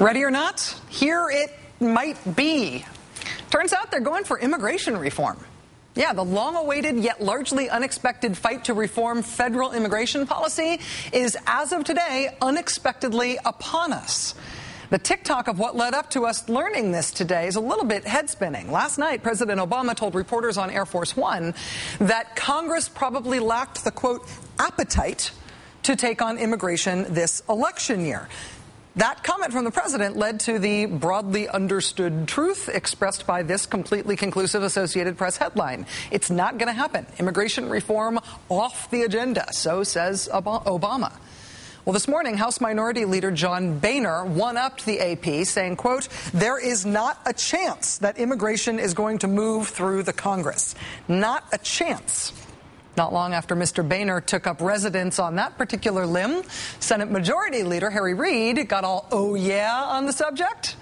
Ready or not, here it might be. Turns out they're going for immigration reform. Yeah, the long-awaited yet largely unexpected fight to reform federal immigration policy is, as of today, unexpectedly upon us. The tick-tock of what led up to us learning this today is a little bit head-spinning. Last night, President Obama told reporters on Air Force One that Congress probably lacked the, quote, appetite to take on immigration this election year. That comment from the president led to the broadly understood truth expressed by this completely conclusive Associated Press headline. It's not going to happen. Immigration reform off the agenda, so says Obama. Well, this morning, House Minority Leader John Boehner one-upped the AP, saying, quote, there is not a chance that immigration is going to move through the Congress. Not a chance. Not long after Mr. Boehner took up residence on that particular limb, Senate Majority Leader Harry Reid got all oh yeah on the subject.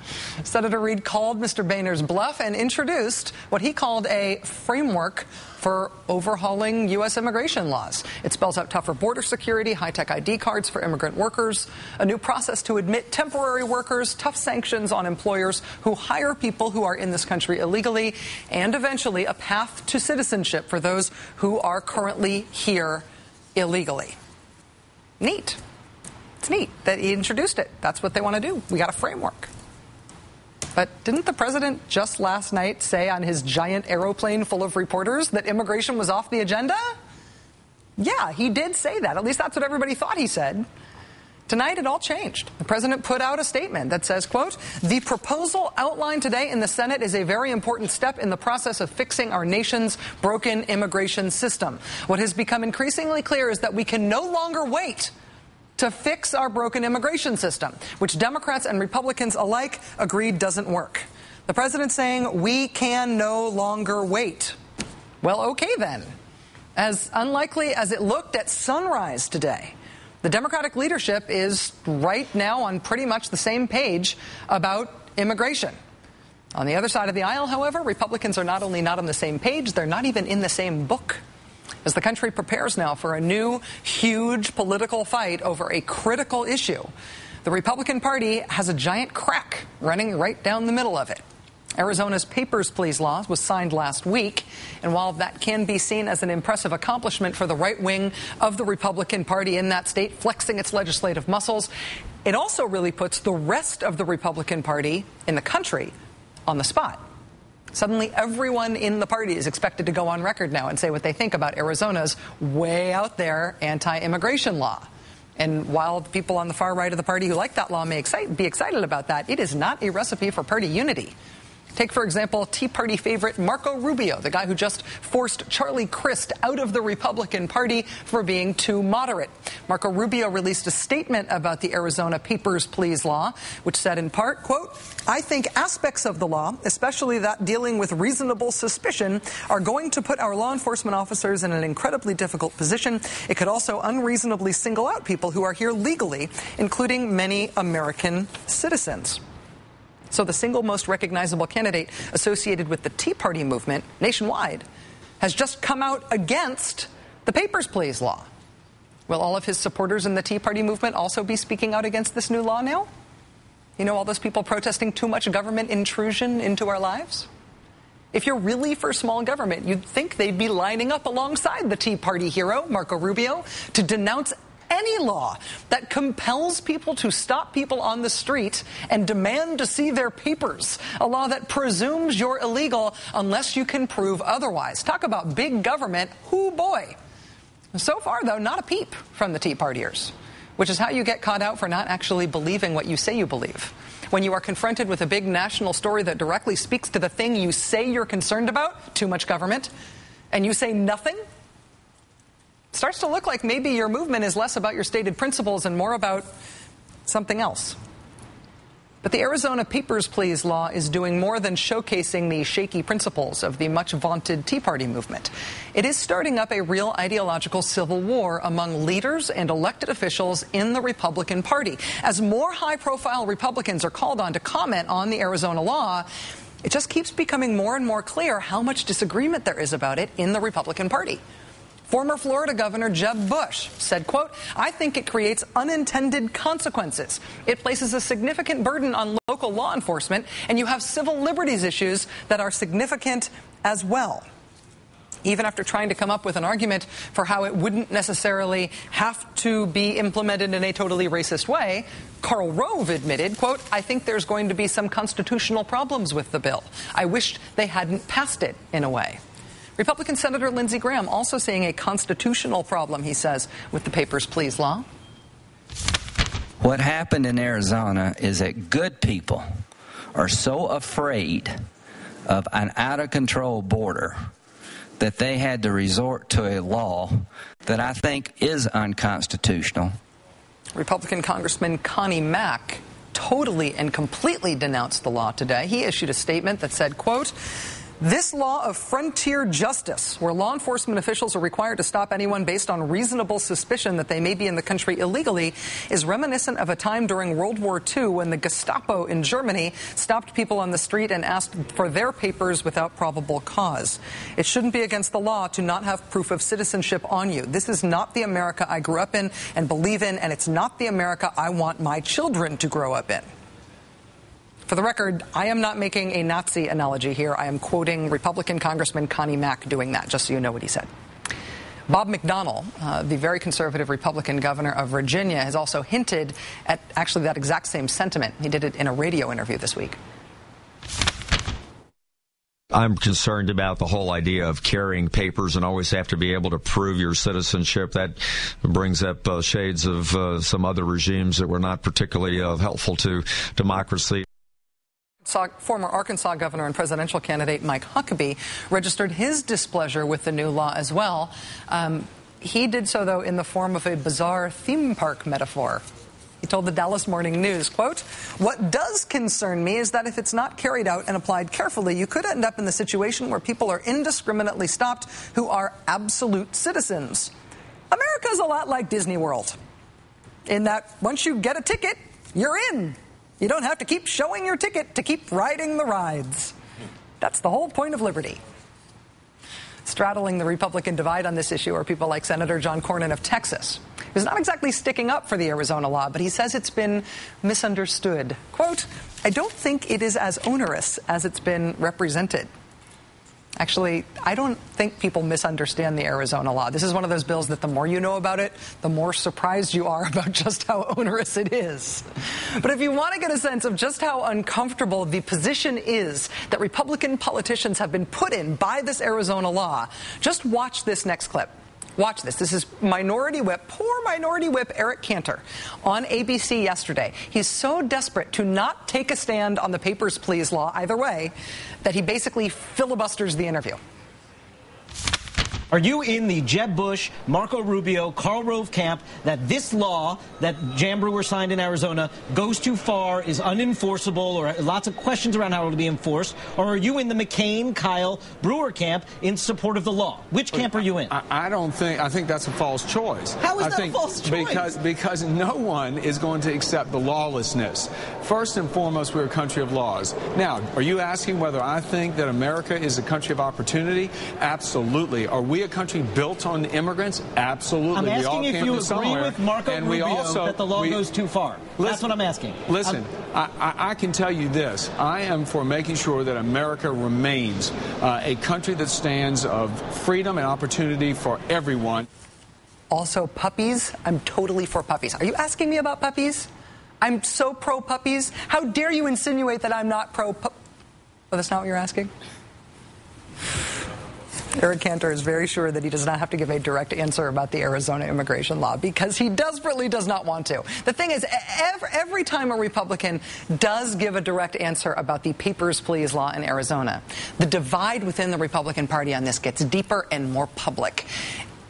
Senator Reid called Mr. Boehner's bluff and introduced what he called a framework for overhauling U.S. immigration laws. It spells out tougher border security, high-tech ID cards for immigrant workers, a new process to admit temporary workers, tough sanctions on employers who hire people who are in this country illegally, and eventually a path to citizenship for those who are currently here illegally. Neat. It's neat that he introduced it. That's what they want to do. We got a framework. But didn't the president just last night say on his giant aeroplane full of reporters that immigration was off the agenda? Yeah, he did say that. At least that's what everybody thought he said. Tonight, it all changed. The president put out a statement that says, quote, the proposal outlined today in the Senate is a very important step in the process of fixing our nation's broken immigration system. What has become increasingly clear is that we can no longer wait to fix our broken immigration system, which Democrats and Republicans alike agreed doesn't work. The president saying we can no longer wait. Well, okay then. As unlikely as it looked at sunrise today, the Democratic leadership is right now on pretty much the same page about immigration. On the other side of the aisle, however, Republicans are not only not on the same page, they're not even in the same book. As the country prepares now for a new, huge political fight over a critical issue, the Republican Party has a giant crack running right down the middle of it. Arizona's Papers, Please law was signed last week, and while that can be seen as an impressive accomplishment for the right wing of the Republican Party in that state, flexing its legislative muscles, it also really puts the rest of the Republican Party in the country on the spot. Suddenly, everyone in the party is expected to go on record now and say what they think about Arizona's way out there anti-immigration law. And while the people on the far right of the party who like that law may be excited about that, it is not a recipe for party unity. Take, for example, Tea Party favorite Marco Rubio, the guy who just forced Charlie Crist out of the Republican Party for being too moderate. Marco Rubio released a statement about the Arizona Papers, Please law, which said in part, quote, I think aspects of the law, especially that dealing with reasonable suspicion, are going to put our law enforcement officers in an incredibly difficult position. It could also unreasonably single out people who are here legally, including many American citizens. So the single most recognizable candidate associated with the Tea Party movement nationwide has just come out against the Papers, Please law. Will all of his supporters in the Tea Party movement also be speaking out against this new law now? You know, all those people protesting too much government intrusion into our lives? If you're really for small government, you'd think they'd be lining up alongside the Tea Party hero, Marco Rubio, to denounce any law that compels people to stop people on the street and demand to see their papers, a law that presumes you're illegal unless you can prove otherwise. Talk about big government, hoo boy. So far, though, not a peep from the Tea Partiers, which is how you get caught out for not actually believing what you say you believe. When you are confronted with a big national story that directly speaks to the thing you say you're concerned about, too much government, and you say nothing, starts to look like maybe your movement is less about your stated principles and more about something else. But the Arizona Papers, Please law is doing more than showcasing the shaky principles of the much-vaunted Tea Party movement. It is starting up a real ideological civil war among leaders and elected officials in the Republican Party. As more high-profile Republicans are called on to comment on the Arizona law, it just keeps becoming more and more clear how much disagreement there is about it in the Republican Party. Former Florida Governor Jeb Bush said, quote, "I think it creates unintended consequences. It places a significant burden on local law enforcement, and you have civil liberties issues that are significant as well." Even after trying to come up with an argument for how it wouldn't necessarily have to be implemented in a totally racist way, Karl Rove admitted, quote, "I think there's going to be some constitutional problems with the bill. I wished they hadn't passed it in a way." Republican Senator Lindsey Graham also seeing a constitutional problem, he says, with the Papers, Please law. What happened in Arizona is that good people are so afraid of an out-of-control border that they had to resort to a law that I think is unconstitutional. Republican Congressman Connie Mack totally and completely denounced the law today. He issued a statement that said, quote, "This law of frontier justice, where law enforcement officials are required to stop anyone based on reasonable suspicion that they may be in the country illegally, is reminiscent of a time during World War II when the Gestapo in Germany stopped people on the street and asked for their papers without probable cause. It shouldn't be against the law to not have proof of citizenship on you. This is not the America I grew up in and believe in, and it's not the America I want my children to grow up in." For the record, I am not making a Nazi analogy here. I am quoting Republican Congressman Connie Mack doing that, just so you know what he said. Bob McDonnell, the very conservative Republican governor of Virginia, has also hinted at actually that exact same sentiment. He did it in a radio interview this week. I'm concerned about the whole idea of carrying papers and always have to be able to prove your citizenship. That brings up shades of some other regimes that were not particularly helpful to democracy. Former Arkansas governor and presidential candidate Mike Huckabee registered his displeasure with the new law as well. He did so, though, in the form of a bizarre theme park metaphor. He told the Dallas Morning News, quote, "What does concern me is that if it's not carried out and applied carefully, you could end up in the situation where people are indiscriminately stopped who are absolute citizens. America is a lot like Disney World, in that once you get a ticket, you're in. You don't have to keep showing your ticket to keep riding the rides. That's the whole point of liberty." Straddling the Republican divide on this issue are people like Senator John Cornyn of Texas, who's not exactly sticking up for the Arizona law, but he says it's been misunderstood. Quote, "I don't think it is as onerous as it's been represented." Actually, I don't think people misunderstand the Arizona law. This is one of those bills that the more you know about it, the more surprised you are about just how onerous it is. But if you want to get a sense of just how uncomfortable the position is that Republican politicians have been put in by this Arizona law, just watch this next clip. Watch this. This is Minority Whip, poor Minority Whip Eric Cantor on ABC yesterday. He's so desperate to not take a stand on the Papers, Please law either way that he basically filibusters the interview. Are you in the Jeb Bush, Marco Rubio, Karl Rove camp that this law that Jan Brewer signed in Arizona goes too far, is unenforceable, or lots of questions around how it will be enforced? Or are you in the McCain, Kyle, Brewer camp in support of the law? Which camp are you in? I think that's a false choice. How is that a false choice? Because no one is going to accept the lawlessness. First and foremost, we're a country of laws. Now, are you asking whether I think that America is a country of opportunity? Absolutely. Are we a country built on immigrants? Absolutely. I'm asking if you agree somewhere. with Marco and Rubio also, that the law goes too far. That's what I'm asking. Listen, I can tell you this. I am for making sure that America remains a country that stands of freedom and opportunity for everyone. Also, puppies. I'm totally for puppies. Are you asking me about puppies? I'm so pro-puppies. How dare you insinuate that I'm not pro-pup... Oh, that's not what you're asking? Eric Cantor is very sure that he does not have to give a direct answer about the Arizona immigration law because he desperately does not want to. The thing is, every time a Republican does give a direct answer about the Papers, Please law in Arizona, the divide within the Republican Party on this gets deeper and more public.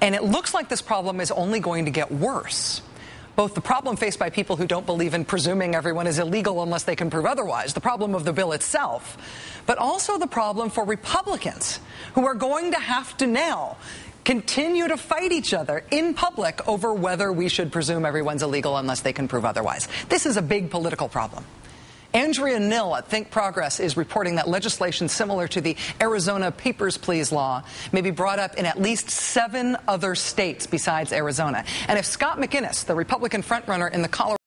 And it looks like this problem is only going to get worse. Both the problem faced by people who don't believe in presuming everyone is illegal unless they can prove otherwise, the problem of the bill itself, but also the problem for Republicans who are going to have to now continue to fight each other in public over whether we should presume everyone's illegal unless they can prove otherwise. This is a big political problem. Andrea Nill at Think Progress is reporting that legislation similar to the Arizona Papers, Please law may be brought up in at least 7 other states besides Arizona. And if Scott McInnes, the Republican frontrunner in the Colorado